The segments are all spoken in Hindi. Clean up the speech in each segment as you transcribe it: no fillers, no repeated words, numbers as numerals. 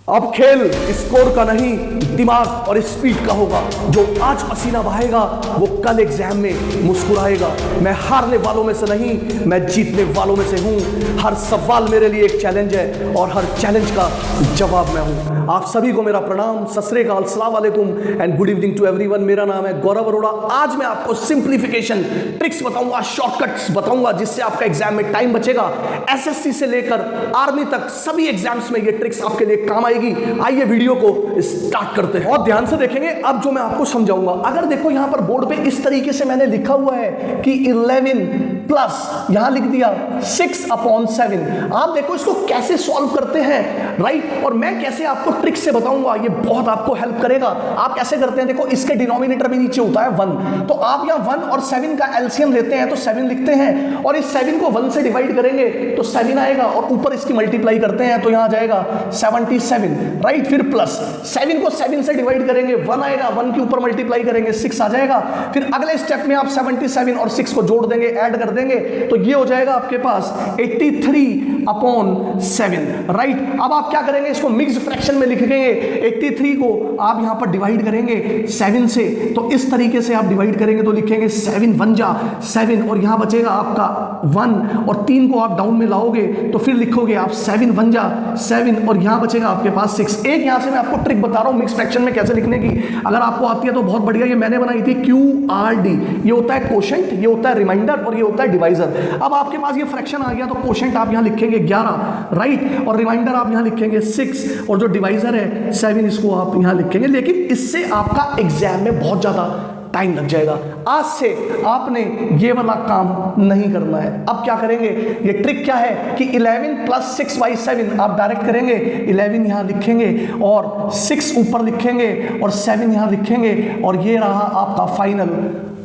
अब खेल स्कोर का नहीं, दिमाग और स्पीड का होगा। जो आज पसीना बहाएगा वो कल एग्जाम में मुस्कुराएगा। मैं हारने वालों में से नहीं, मैं जीतने वालों में से हूं। हर सवाल मेरे लिए एक चैलेंज है और हर चैलेंज का जवाब मैं हूं। आप सभी को मेरा प्रणाम, सत श्री अकाल, अस्सलाम वालेकुम and good evening to everyone. मेरा नाम है गौरव अरोड़ा। आज मैं आपको सिंप्लीफिकेशन ट्रिक्स बताऊंगा, शॉर्टकट्स बताऊंगा, जिससे आपका एग्जाम में टाइम बचेगा। एसएससी से लेकर आर्मी तक सभी एग्जाम्स में ये ट्रिक्स आपके लिए काम आएगी। आइए वीडियो को स्टार्ट करते हैं और ध्यान से देखेंगे। अब जो मैं आपको समझाऊंगा, अगर देखो यहां पर बोर्ड पे इस तरीके से मैंने लिखा हुआ है कि 11 प्लस यहां लिख दिया 6/7। आप देखो इसको कैसे सॉल्व करते हैं, राइट। और मैं कैसे आपको ट्रिक से बताऊंगा, ये बहुत आपको हेल्प करेगा। आप कैसे करते हैं, देखो इसके डिनोमिनेटर भी नीचे होता है 1, तो आप यहां 1 और 7 का एलसीएम लेते हैं तो 7 लिखते हैं और इस 7 को 1 से डिवाइड करेंगे तो 7 आएगा और ऊपर इसकी मल्टीप्लाई करते हैं तो यहां जाएगा 77, राइट। फिर प्लस 7 को 7 से डिवाइड करेंगे 1 आएगा, 1 के ऊपर मल्टीप्लाई करेंगे 6 आ जाएगा। फिर अगले स्टेप में आप 77 और 6 को जोड़ देंगे, ऐड कर देंगे तो ये हो जाएगा आपके पास 83/7, राइट। अब आप क्या करेंगे, इसको मिक्स फ्रैक्शन में लिखेंगे। 83 को आप यहां पर डिवाइड करेंगे 7 से, तो इस तरीके से आप डिवाइड करेंगे तो लिखेंगे 7 1 जा 7 और यहां बचेगा आपका 1 और 3 को आप डाउन में लाओगे तो फिर लिखोगे आप 7 1 जा 7 और यहां बचेगा आपके पास 6। एक यहां से मैं आपको ट्रिक बता रहा हूं मिक्स फ्रैक्शन में कैसे लिखने की, अगर आपको आती है तो बहुत बढ़िया। ये मैंने बनाई थी QRD। ये होता है कोशेंट, ये होता है रिमाइंडर और ये होता है डिवाइजर। अब आपके पास ये फ्रैक्शन आ गया तो कोशेंट आप यहां लिखेंगे 11, राइट, और रिमाइंडर आप यहां लिखेंगे 6 और जो डिवाइजर है 7, इसको आप यहां लिखेंगे। लेकिन इससे आपका एग्जाम में बहुत ज्यादा टाइम लग जाएगा। आज से आपने ये वाला काम नहीं करना है। अब क्या करेंगे, ये ट्रिक क्या है कि 11 + 6/7 आप डायरेक्ट करेंगे। 11 यहां लिखेंगे और 6 ऊपर लिखेंगे और 7 यहां लिखेंगे और ये रहा आपका फाइनल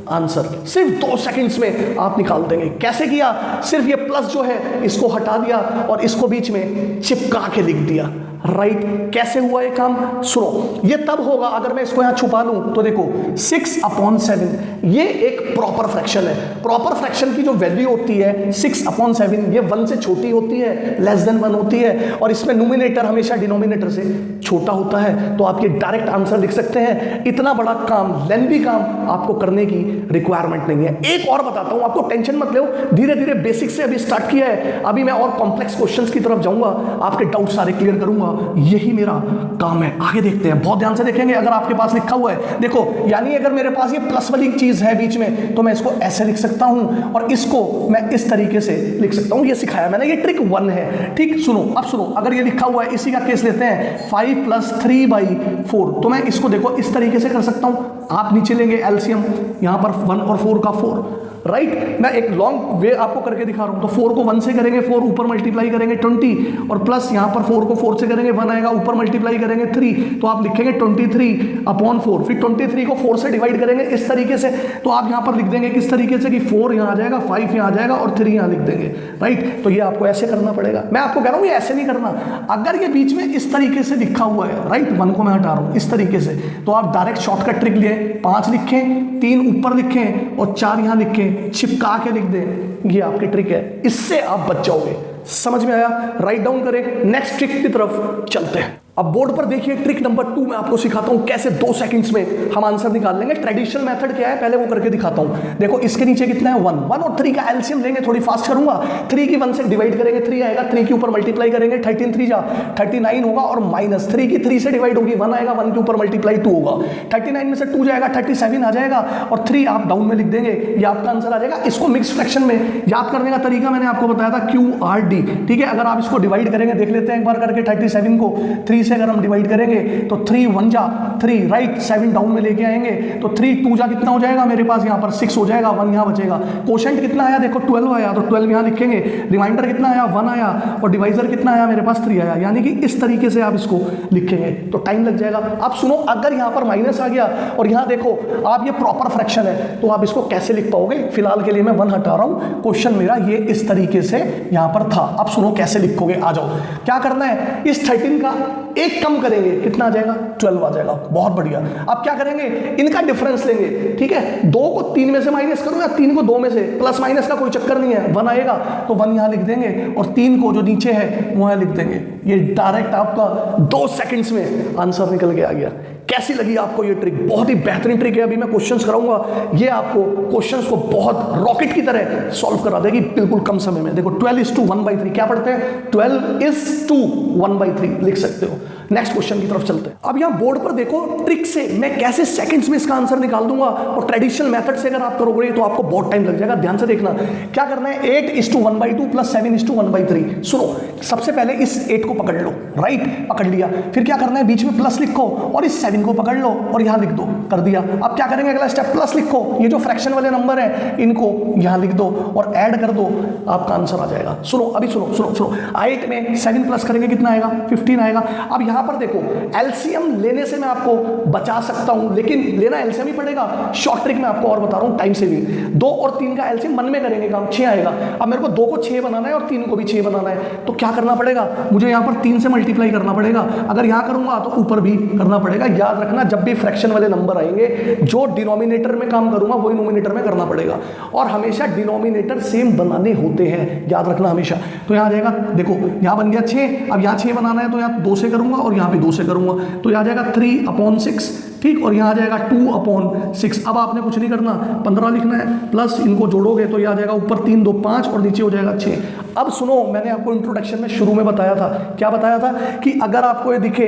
आंसर। सिर्फ 2 सेकंड्स में आप निकाल देंगे। कैसे किया, सिर्फ ये प्लस जो है इसको हटा दिया और इसको बीच में चिपका के लिख दिया, राइट। कैसे हुआ ये काम, सुनो। ये तब होगा अगर मैं इसको यहां छुपा लूं तो देखो 6/7 ये एक प्रॉपर फ्रैक्शन है। प्रॉपर फ्रैक्शन की जो वैल्यू होती है 6/7 ये 1 से छोटी होती है, लेस देन 1 होती है और इसमें न्यूमरेटर हमेशा डिनोमिनेटर से छोटा होता है। तो आप ये डायरेक्ट आंसर लिख सकते हैं। इतना बड़ा काम, लेंथी काम आपको करने की रिक्वायरमेंट नहीं है। एक और बताता हूं आपको, टेंशन मत लो, धीरे धीरे बेसिक से अभी स्टार्ट किया है। अभी मैं और कॉम्प्लेक्स क्वेश्चंस की तरफ जाऊंगा, आपके डाउट सारे क्लियर करूंगा। यही मेरा काम है। आगे देखते हैं, बहुत ध्यान से देखेंगे। अगर आपके पास लिखा हुआ है, देखो, यानी अगर मेरे पास ये प्लस वाली चीज है बीच में तो मैं इसको ऐसे लिख सकता हूं और इसको मैं इस तरीके से लिख सकता हूं। ये सिखाया मैंने, ये ट्रिक 1 है, ठीक। सुनो, अब सुनो, अगर ये लिखा हुआ है, इसी का केस लेते हैं 5 + 3/4, तो मैं इसको देखो इस तरीके से कर सकता हूं। आप नीचे लेंगे एलसीएम, यहां पर 1 और 4 का 4, राइट। मैं एक लॉन्ग वे आपको करके दिखा रहा हूं। तो 4 को 1 से करेंगे, 4 ऊपर मल्टीप्लाई करेंगे 20 और प्लस यहां पर 4 को 4 से करेंगे 1 आएगा, ऊपर मल्टीप्लाई करेंगे 3, तो आप लिखेंगे 23/4। फिर 23 को 4 से डिवाइड करेंगे इस तरीके से, तो आप यहां पर लिख देंगे किस तरीके से कि 4 यहां आ जाएगा, 5 यहां आ जाएगा और 3 यहां लिख देंगे, राइट। तो ये आपको ऐसे करना पड़ेगा। मैं आपको कह रहा हूं ये ऐसे नहीं करना। अगर ये बीच में इस तरीके से लिखा हुआ है, राइट, 1 को मैं हटा रहा हूं इस तरीके से, तो आप डायरेक्ट शॉर्टकट ट्रिक लिए, 5 लिखें, 3 ऊपर लिखें और 4 यहां लिखें, चिपका के लिख दें। ये आपकी ट्रिक है, इससे आप बच जाओगे। समझ में आया, राइट डाउन करें। नेक्स्ट ट्रिक की तरफ चलते हैं। अब बोर्ड पर देखिए ट्रिक नंबर 2 मैं आपको सिखाता हूं कैसे 2 सेकंड्स में हम आंसर निकाल लेंगे। ट्रेडिशनल मेथड क्या है पहले वो करके दिखाता हूं। देखो इसके नीचे कितना है 1 और 3 का एलसीएम लेंगे, थोड़ी फास्ट करूंगा। 3 की 1 से डिवाइड करेंगे 3 आएगा, 3 के ऊपर मल्टीप्लाई करेंगे 13 3 जा 39 होगा और माइनस 3 की 3 से डिवाइड होगी 1 आएगा, 1 के ऊपर मल्टीप्लाई 2 होगा, 39 में से 2 जाएगा 37 आ जाएगा और 3 आप डाउन में लिख देंगे, ये आपका आंसर आ जाएगा। इसको मिक्स फ्रैक्शन में याद करने का तरीका मैंने आपको बताया था QRD, ठीक है। अगर आप इसको डिवाइड करेंगे, देख लेते हैं एक बार करके। 37 को 3 से अगर हम डिवाइड करेंगे तो 3 1 जा 3, राइट, 7 डाउन में लेके आएंगे तो 3 2 जा कितना हो जाएगा मेरे पास, यहां पर 6 हो जाएगा, 1 यहां बचेगा। कोशेंट कितना आया, देखो 12 आया तो 12 यहां लिखेंगे। रिमाइंडर कितना आया, 1 आया और डिवाइजर कितना आया मेरे पास 3 आया। यानी कि इस तरीके से आप इसको लिखेंगे तो टाइम लग जाएगा। अब सुनो, अगर यहां पर माइनस आ गया और यहां देखो आप ये प्रॉपर फ्रैक्शन है तो आप इसको कैसे लिख पाओगे। फिलहाल के लिए मैं 1 हटा रहा हूं। क्वेश्चन मेरा ये इस तरीके से यहां पर था। अब सुनो कैसे लिखोगे, आ जाओ। क्या करना है, इस 13 का एक कम करेंगे, कितना आ जाएगा, 12 आ जाएगा। बहुत बढ़िया। अब क्या करेंगे, इनका डिफरेंस लेंगे, ठीक है। 2 को 3 में से माइनस करो या 3 को 2 में से, प्लस माइनस का कोई चक्कर नहीं है। 1 आएगा तो 1 यहां लिख देंगे और 3 को जो नीचे है वो यहां लिख देंगे। ये डायरेक्ट आपका 2 सेकंड्स में आंसर निकल के आ गया। कैसी लगी आपको ये ट्रिक? बहुत ही बेहतरीन ट्रिक है। अभी मैं क्वेश्चंस कराऊंगा, ये आपको क्वेश्चंस को बहुत रॉकेट की तरह सॉल्व करा देगी बिल्कुल कम समय में। देखो 12:1/3 क्या पढ़ते हैं? 12:1/3 लिख सकते हो। नेक्स्ट क्वेश्चन की तरफ चलते हैं। अब यहां बोर्ड पर देखो, ट्रिक से मैं कैसे सेकंड्स में इसका आंसर निकाल दूंगा, और ट्रेडिशनल मेथड से अगर आप करोगे तो आपको बहुत टाइम लग जाएगा। ध्यान से देखना क्या करना है। 8:1/2 प्लस 7:1/3। सुनो, सबसे पहले इस 8 को पकड़ लो, राइट, पकड़ लिया। फिर क्या करना है, बीच में प्लस लिखो और इस 7 को पकड़ लो और यहां लिख दो, कर दिया। अब क्या करेंगे, अगला स्टेप प्लस लिखो, ये जो फ्रैक्शन वाले नंबर है इनको यहां लिख दो और ऐड कर दो, आपका आंसर आ जाएगा। सुनो, अभी सुनो सुनो सुनो, 8 में 7 प्लस करेंगे कितना आएगा? 15 आएगा। अब यहां पर देखो, एलसीएम लेने से मैं आपको बचा सकता हूं, लेकिन लेना एलसीएम ही पड़ेगा। शॉर्ट ट्रिक में आपको और बता रहा हूं, टाइम सेविंग। 2 और 3 का एलसीएम मन में करेंगे काम, 6 आएगा। अब मेरे को 2 को 6 बनाना है और 3 को भी 6 बनाना है, तो क्या करना पड़ेगा, मुझे यहां पर 3 से मल्टीप्लाई करना पड़ेगा। अगर यहां करूंगा तो ऊपर भी करना पड़ेगा। याद रखना, जब भी फ्रैक्शन वाले नंबर आएंगे, जो डिनोमिनेटर में काम करूंगा वही नोमिनेटर में करना पड़ेगा, और हमेशा डिनोमिनेटर सेम बनाने होते हैं, याद रखना हमेशा। तो यहां आ जाएगा, देखो यहां बन गया 6, अब यहां 6 बनाना है तो यहां 2 से करूंगा और यहां पे 2 से करूंगा, तो यहां आ जाएगा 3/6, ठीक, और यहां आ जाएगा 2/6। अब आपने कुछ नहीं करना, 15 लिखना है, प्लस इनको जोड़ोगे तो यह आ जाएगा ऊपर 3 2 5 और नीचे हो जाएगा 6। अब सुनो, मैंने आपको इंट्रोडक्शन में शुरू में बताया था, क्या बताया था, कि अगर आपको ये दिखे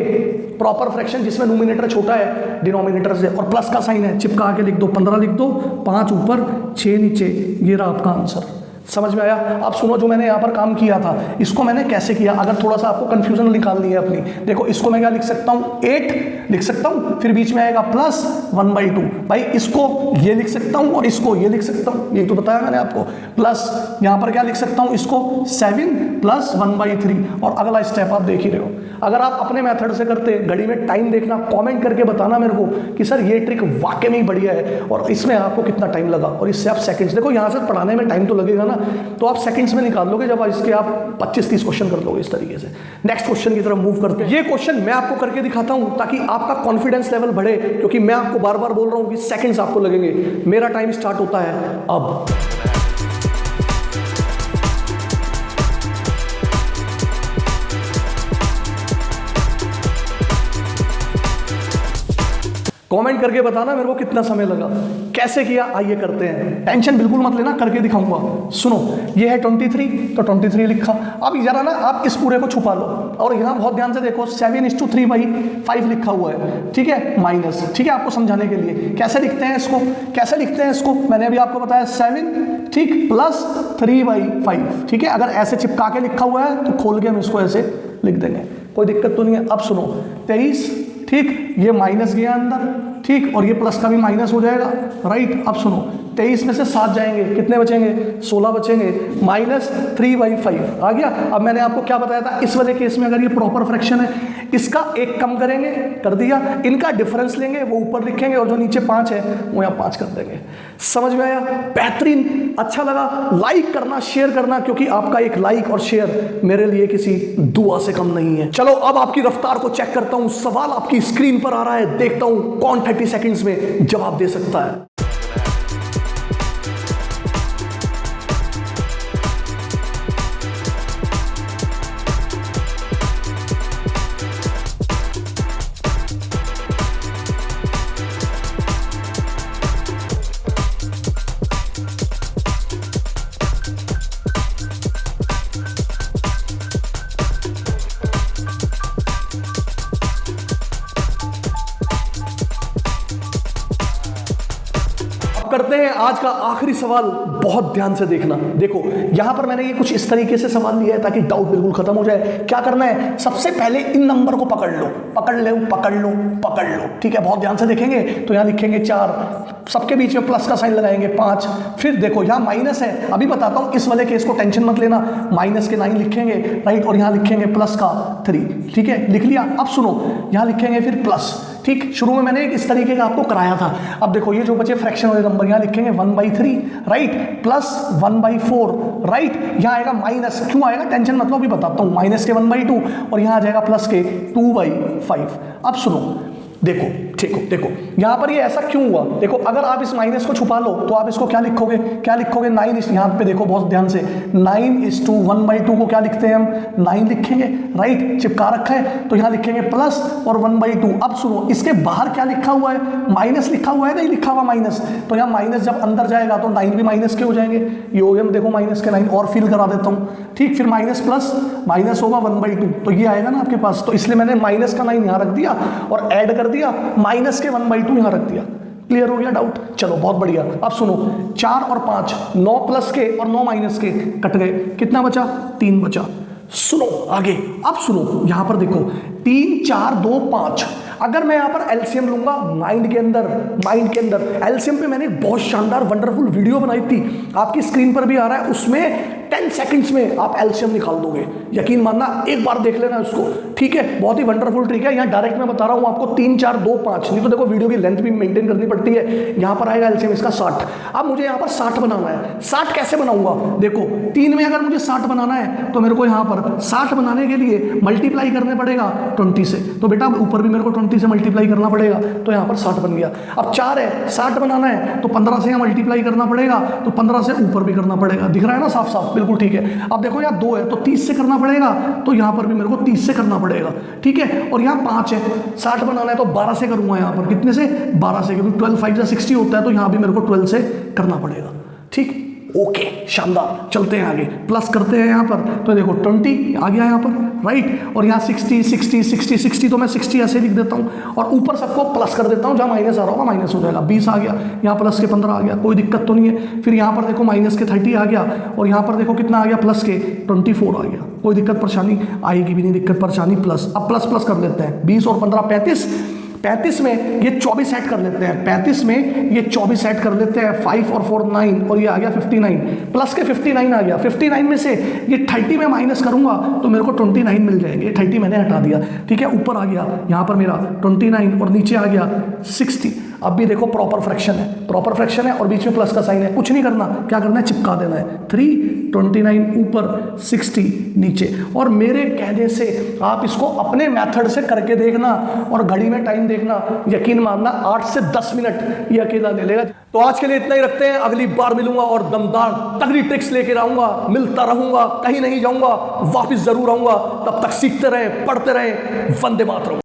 प्रॉपर फ्रैक्शन जिसमें नोमिनेटर छोटा है डिनोमिनेटर से और प्लस का साइन है, चिपका के लिख दो, 15 लिख दो, 5 ऊपर 6 नीचे, ये रहा आपका आंसर। समझ में आया? अब सुनो, जो मैंने यहाँ पर काम किया था, इसको मैंने कैसे किया, अगर थोड़ा सा आपको कंफ्यूजन निकालनी है अपनी, देखो इसको मैं क्या लिख सकता हूँ, 8 लिख सकता हूँ, फिर बीच में आएगा प्लस 1/2, भाई इसको ये लिख सकता हूँ और इसको ये लिख सकता हूँ, ये तो बताया मैंने आपको, प्लस यहाँ पर क्या लिख सकता हूँ, इसको 7 प्लस 1/3। और अगला स्टेप आप देख ही रहे हो। अगर आप अपने मेथड से करते, घड़ी में टाइम देखना, कमेंट करके बताना मेरे को कि सर ये ट्रिक वाकई में बढ़िया है और इसमें आपको कितना टाइम लगा, और इससे आप सेकंड्स, देखो यहाँ से पढ़ाने में टाइम तो लगेगा ना, तो आप सेकंड्स में निकाल लोगे जब इसके आप 25-30 क्वेश्चन कर लोगे इस तरीके से। नेक्स्ट क्वेश्चन की तरफ मूव करते हैं। ये क्वेश्चन मैं आपको करके दिखाता हूं ताकि आपका कॉन्फिडेंस लेवल बढ़े, क्योंकि मैं आपको बार बार बोल रहा हूं कि सेकंड्स आपको लगेंगे। मेरा टाइम स्टार्ट होता है अब। कमेंट करके बताना मेरे को कितना समय लगा, कैसे किया, आइए करते हैं। टेंशन बिल्कुल मत लेना, करके दिखाऊंगा। सुनो, ये है 23, तो 23 लिखा। अब जरा ना आप इस पूरे को छुपा लो, और यहाँ बहुत ध्यान से देखो, 7:3/5 लिखा हुआ है, ठीक है, माइनस, ठीक है, आपको समझाने के लिए कैसे लिखते हैं इसको, कैसे लिखते हैं इसको, मैंने अभी आपको बताया 7, ठीक, प्लस 3/5, ठीक है। अगर ऐसे चिपका के लिखा हुआ है तो खोल के हम इसको ऐसे लिख देंगे, कोई दिक्कत तो नहीं है। अब सुनो, 23, ठीक, ये माइनस गया अंदर, ठीक, और ये प्लस का भी माइनस हो जाएगा, राइट। अब सुनो, 23 में से 7 जाएंगे, कितने बचेंगे, 16 बचेंगे, -3/5 आ गया। अब मैंने आपको क्या बताया था, इस वाले केस में अगर ये प्रॉपर फ्रैक्शन है, इसका एक कम करेंगे, कर दिया, इनका डिफरेंस लेंगे, वो ऊपर लिखेंगे, और जो नीचे 5 है वो यहाँ 5 कर देंगे। समझ में आया? बेहतरीन। अच्छा लगा, लाइक करना, शेयर करना, क्योंकि आपका एक लाइक और शेयर मेरे लिए किसी दुआ से कम नहीं है। चलो अब आपकी रफ्तार को चेक करता हूं। सवाल आपकी स्क्रीन पर आ रहा है, देखता हूं कौन 30 सेकंड्स में जवाब दे सकता है। करते हैं आज का आखिरी सवाल, बहुत ध्यान से देखना। देखो यहां पर मैंने ये कुछ इस तरीके से सवाल लिया है ताकि डाउट बिल्कुल खत्म हो जाए। क्या करना है, सबसे पहले इन नंबर को पकड़ लो, पकड़ लो, पकड़ लो, पकड़ लो, ठीक है। बहुत ध्यान से देखेंगे तो यहां लिखेंगे 4, सबके बीच में प्लस का साइन लगाएंगे 5, फिर देखो यहां माइनस है, अभी बताता हूं, इस वाले केस को टेंशन मत लेना, माइनस के 9 लिखेंगे, राइट, और यहां लिखेंगे प्लस का 3, ठीक है, लिख लिया। अब सुनो, यहां लिखेंगे फिर प्लस, ठीक, शुरू में मैंने इस तरीके का आपको कराया था। अब देखो ये जो बचे फ्रैक्शन वाले नंबर, यहां लिखेंगे 1/3, राइट, प्लस 1/4, राइट, यहां आएगा माइनस, क्यों आएगा टेंशन मतलब अभी बताता हूं, माइनस के 1/2, और यहां आ जाएगा प्लस के 2/5। अब सुनो, देखो ठीक हो, देखो यहां पर ये ऐसा क्यों हुआ, देखो अगर आप इस माइनस को छुपा लो तो आप इसको क्या लिखोगे, 9 इस, यहां पे देखो बहुत ध्यान से, 9:1/2 को क्या लिखते हैं हम, 9 लिखेंगे, राइट, चिपका रखा है तो यहां लिखेंगे प्लस और 1/2। अब सुनो, इसके बाहर क्या लिखा हुआ है, माइनस लिखा हुआ है, नहीं लिखा हुआ माइनस, तो यहां माइनस जब अंदर जाएगा तो 9 भी माइनस के हो जाएंगे, ये हो गया, देखो माइनस के 9 और फिल करा देता हूं, ठीक, फिर माइनस प्लस माइनस होगा 1/2, तो ये आएगा ना आपके पास, तो इसलिए मैंने माइनस का 9 यहां रख दिया और ऐड कर दिया माइनस के 1/2 यहां रख दिया। क्लियर हो गया डाउट, चलो बहुत बढ़िया। अब सुनो, 4 और 5, 9 प्लस के और 9 माइनस के कट गए, कितना बचा, 3 बचा। सुनो आगे, अब सुनो यहां पर देखो, 3 4 2 5, अगर मैं यहां पर एलसीएम लूंगा माइंड के अंदर एलसीएम पे मैंने एक बहुत शानदार वंडरफुल वीडियो बनाई थी, आपकी स्क्रीन पर भी आ रहा है, उसमें 10 सेकंड्स में आप एलसीएम निकाल दोगे, यकीन मानना, एक बार देख लेना उसको, ठीक है, बहुत ही वंडरफुल ट्रिक है। यहाँ डायरेक्ट मैं बता रहा हूँ आपको 3 4 2 5, नहीं तो देखो वीडियो की लेंथ भी मेंटेन करनी पड़ती है। यहाँ पर आएगा एलसीएम इसका 60, अब मुझे यहाँ पर 60 बनाना है, 60 कैसे बनाऊंगा, देखो 3 में अगर मुझे 60 बनाना है तो मेरे को यहाँ पर 60 बनाने के लिए मल्टीप्लाई करने पड़ेगा 20 से, तो बेटा ऊपर भी मेरे को 20 से मल्टीप्लाई करना पड़ेगा, तो यहाँ पर 60 बन गया। अब 4 है, 60 बनाना है तो 15 से यहाँ मल्टीप्लाई करना पड़ेगा, तो 15 से ऊपर भी करना पड़ेगा, दिख रहा है ना साफ साफ, बिल्कुल ठीक है। अब देखो यहाँ 2 है तो 30 से करना पड़ेगा, तो यहाँ पर भी मेरे को 30 से करना पड़ेगा, ठीक है। और यहाँ 5 है, 60 बनाना है तो 12 से करूंगा, यहाँ पर कितने से, 12 से, क्योंकि 12 5 60 होता है, तो यहाँ भी मेरे को 12 से करना पड़ेगा, ठीक, ओके, शानदार। चलते हैं आगे, प्लस करते हैं यहाँ पर, तो देखो 20 आ गया यहाँ पर, राइट, और यहाँ 60 60 60 60, तो मैं 60 ऐसे लिख देता हूँ और ऊपर सबको प्लस कर देता हूँ, जहाँ माइनस आ रहा होगा माइनस हो जाएगा, 20 आ गया, यहाँ प्लस के 15 आ गया, कोई दिक्कत तो नहीं है। फिर यहाँ पर देखो माइनस के 30 आ गया, और यहाँ पर देखो कितना आ गया, प्लस के 24 आ गया, कोई दिक्कत परेशानी आएगी भी नहीं, दिक्कत परेशानी प्लस। अब प्लस प्लस कर लेते हैं, 20 और 15 35 में ये 24 ऐड कर लेते हैं, 35 में ये 24 ऐड कर लेते हैं, 5 और 4 9, और ये आ गया 59, प्लस के 59 आ गया, 59 में से ये 30 में माइनस करूंगा तो मेरे को 29 मिल जाएंगे, 30 मैंने हटा दिया, ठीक है, ऊपर आ गया यहाँ पर मेरा 29 और नीचे आ गया 60। अब भी देखो प्रॉपर फ्रैक्शन है और बीच में प्लस का साइन है, कुछ नहीं करना, क्या करना है, चिपका देना है, 329 ऊपर 60 नीचे। और मेरे कहने से आप इसको अपने मेथड से करके देखना और घड़ी में टाइम देखना, यकीन मानना 8 से 10 मिनट ये अकेला ले लेगा। तो आज के लिए इतना ही रखते हैं, अगली बार मिलूंगा और दमदार तगड़ी ट्रिक्स लेकर आऊंगा, मिलता रहूंगा, कहीं नहीं जाऊंगा, वापिस जरूर आऊंगा। तब तक सीखते रहे, पढ़ते रहे, वंदे मातरम।